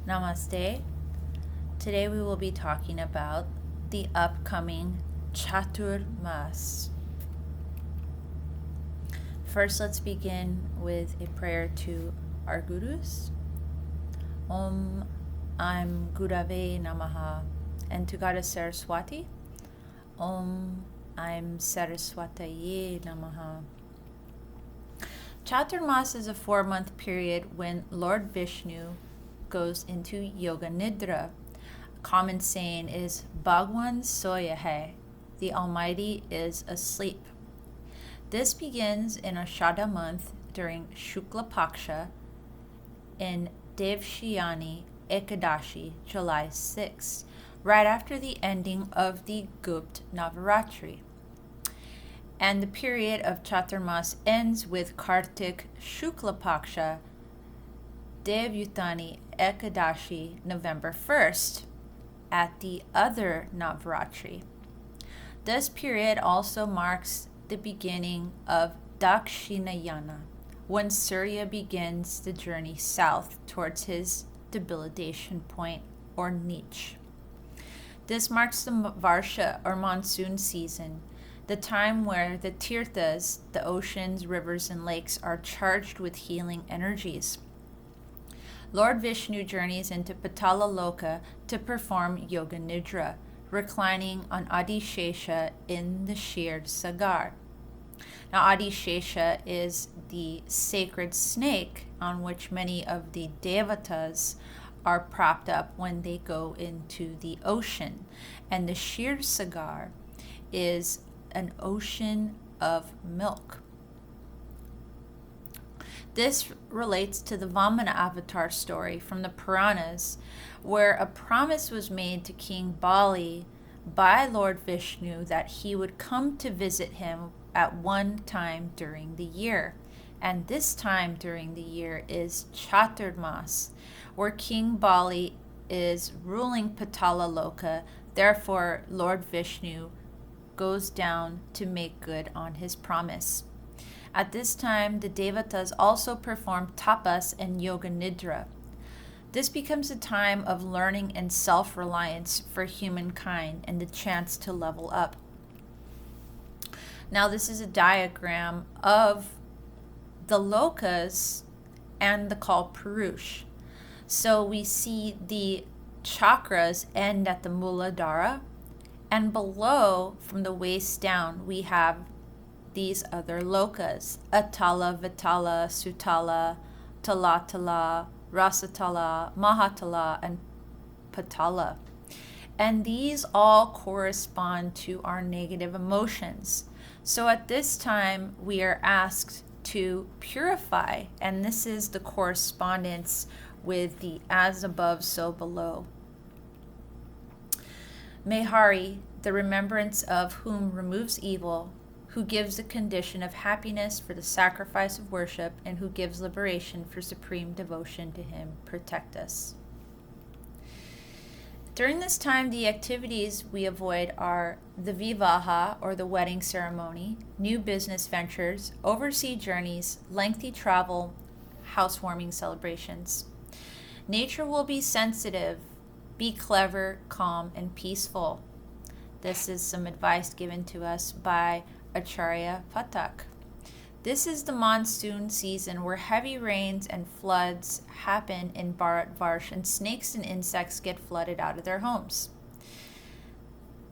Namaste. Today we will be talking about the upcoming Chaturmas. First, let's begin with a prayer to our gurus. Om Aim Gurave Namaha. And to Goddess Saraswati. Om Aim Saraswataye Namaha. Chaturmas is a 4-month period when Lord Vishnu goes into Yoga Nidra. A common saying is Bhagwan Soya Hai, the Almighty is asleep. This begins in Ashada month during Shukla Paksha in Devshiyani Ekadashi, July 6, right after the ending of the Gupt Navaratri. And the period of Chaturmas ends with Kartik Shukla Paksha Devyutani Ekadashi, November 1st, at the other Navaratri. This period also marks the beginning of Dakshinayana, when Surya begins the journey south towards his debilitation point, or niche. This marks the Varsha, or monsoon season, the time where the tirthas, the oceans, rivers, and lakes, are charged with healing energies. Lord Vishnu journeys into Patala Loka to perform Yoga Nidra, reclining on Adi Shesha in the sheared sagar. Now, Adi Shesha is the sacred snake on which many of the devatas are propped up when they go into the ocean. And the sheared sagar is an ocean of milk. This relates to the Vamana avatar story from the Puranas, where a promise was made to King Bali by Lord Vishnu that he would come to visit him at one time during the year. And this time during the year is Chaturmas, where King Bali is ruling Patala Loka. Therefore, Lord Vishnu goes down to make good on his promise. At this time, the devatas also perform tapas and yoga nidra. This becomes a time of learning and self-reliance for humankind and the chance to level up. Now, this is a diagram of the lokas and the Kal Purush. So we see the chakras end at the Muladhara, and below, from the waist down, we have these other lokas: Atala, Vitala, Sutala, Talatala, Rasatala, Mahatala, and Patala. And these all correspond to our negative emotions. So at this time, we are asked to purify, and this is the correspondence with the as above, so below. Mehari, the remembrance of whom removes evil, who gives the condition of happiness for the sacrifice of worship, and who gives liberation for supreme devotion to him, protect us. During this time, the activities we avoid are the vivaha, or the wedding ceremony, new business ventures, overseas journeys, lengthy travel, housewarming celebrations. Nature will be sensitive. Be clever, calm, and peaceful. This is some advice given to us by Acharya Patak. This is the monsoon season where heavy rains and floods happen in Bharatvarsh, and snakes and insects get flooded out of their homes.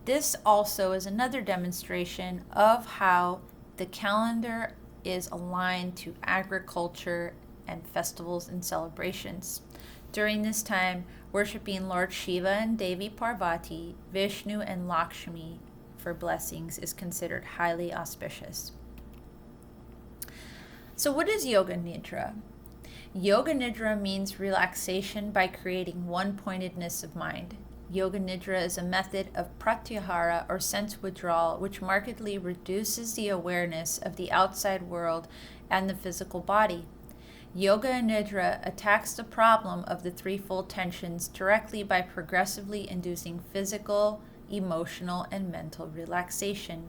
This also is another demonstration of how the calendar is aligned to agriculture and festivals and celebrations. During this time, worshiping Lord Shiva and Devi Parvati, Vishnu and Lakshmi for blessings is considered highly auspicious. So what is Yoga Nidra? Yoga Nidra means relaxation by creating one-pointedness of mind. Yoga Nidra is a method of pratyahara, or sense withdrawal, which markedly reduces the awareness of the outside world and the physical body. Yoga Nidra attacks the problem of the threefold tensions directly by progressively inducing physical, emotional, and mental relaxation.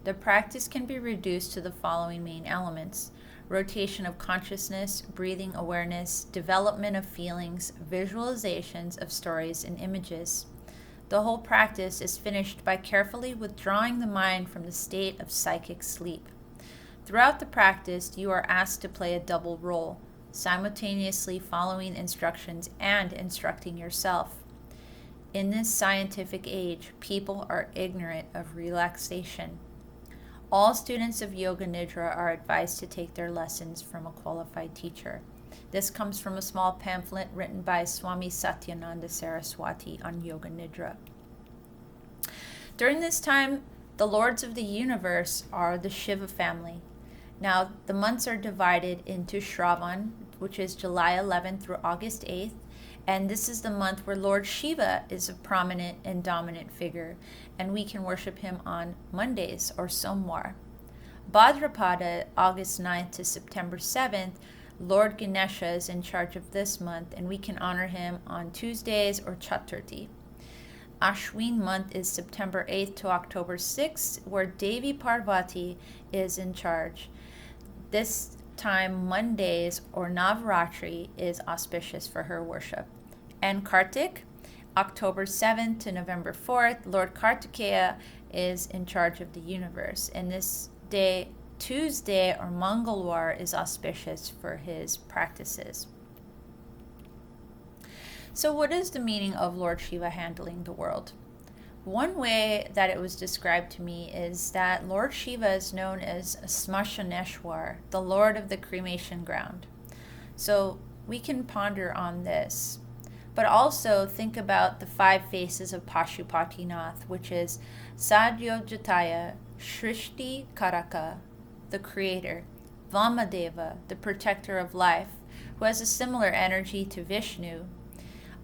The practice can be reduced to the following main elements: rotation of consciousness, breathing awareness, development of feelings, visualizations of stories and images. The whole practice is finished by carefully withdrawing the mind from the state of psychic sleep. Throughout the practice, you are asked to play a double role, simultaneously following instructions and instructing yourself. In this scientific age, people are ignorant of relaxation. All students of Yoga Nidra are advised to take their lessons from a qualified teacher. This comes from a small pamphlet written by Swami Satyananda Saraswati on Yoga Nidra. During this time, the lords of the universe are the Shiva family. Now, the months are divided into Shravan, which is July 11th through August 8th, and this is the month where Lord Shiva is a prominent and dominant figure, and we can worship him on Mondays or Somwar. Bhadrapada, August 9th to September 7th, Lord Ganesha is in charge of this month, and we can honor him on Tuesdays or Chaturthi. Ashwin month is September 8th to October 6th, where Devi Parvati is in charge. This time, Mondays or Navaratri is auspicious for her worship. And Kartik, October 7th to November 4th, Lord Kartikeya is in charge of the universe. And this day, Tuesday or Mangalwar, is auspicious for his practices. So what is the meaning of Lord Shiva handling the world? One way that it was described to me is that Lord Shiva is known as Smashaneshwar, the Lord of the cremation ground. So we can ponder on this, but also think about the 5 faces of Pashupatinath, which is Sadyojataya, Shrishti Karaka, the creator, Vamadeva, the protector of life, who has a similar energy to Vishnu,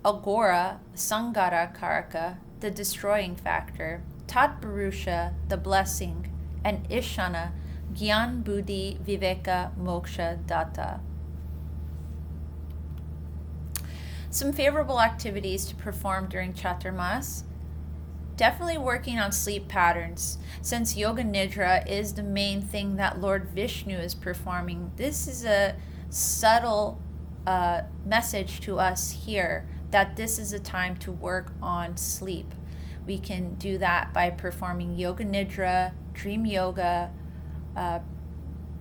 Agora, Sangara Karaka, the destroying factor, Tatparusha, the blessing, and Ishana, Gyan Buddhi Viveka Moksha Datta. Some favorable activities to perform during Chaturmas. Definitely working on sleep patterns. Since Yoga Nidra is the main thing that Lord Vishnu is performing, this is a subtle message to us here that this is a time to work on sleep. We can do that by performing Yoga Nidra, Dream Yoga,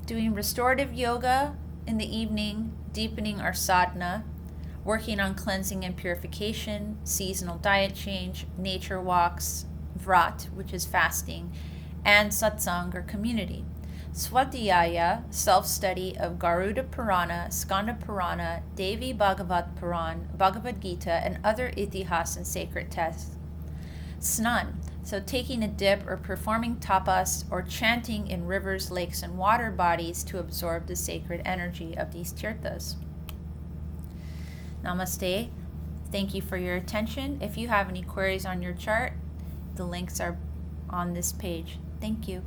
doing restorative yoga in the evening, deepening our sadhana, working on cleansing and purification, seasonal diet change, nature walks, vrat, which is fasting, and satsang or community. Swadhyaya, self-study of Garuda Purana, Skanda Purana, Devi Bhagavat Puran, Bhagavad Gita, and other itihas and sacred texts. Snan, so taking a dip or performing tapas or chanting in rivers, lakes, and water bodies to absorb the sacred energy of these tirthas. Namaste. Thank you for your attention. If you have any queries on your chart, the links are on this page. Thank you.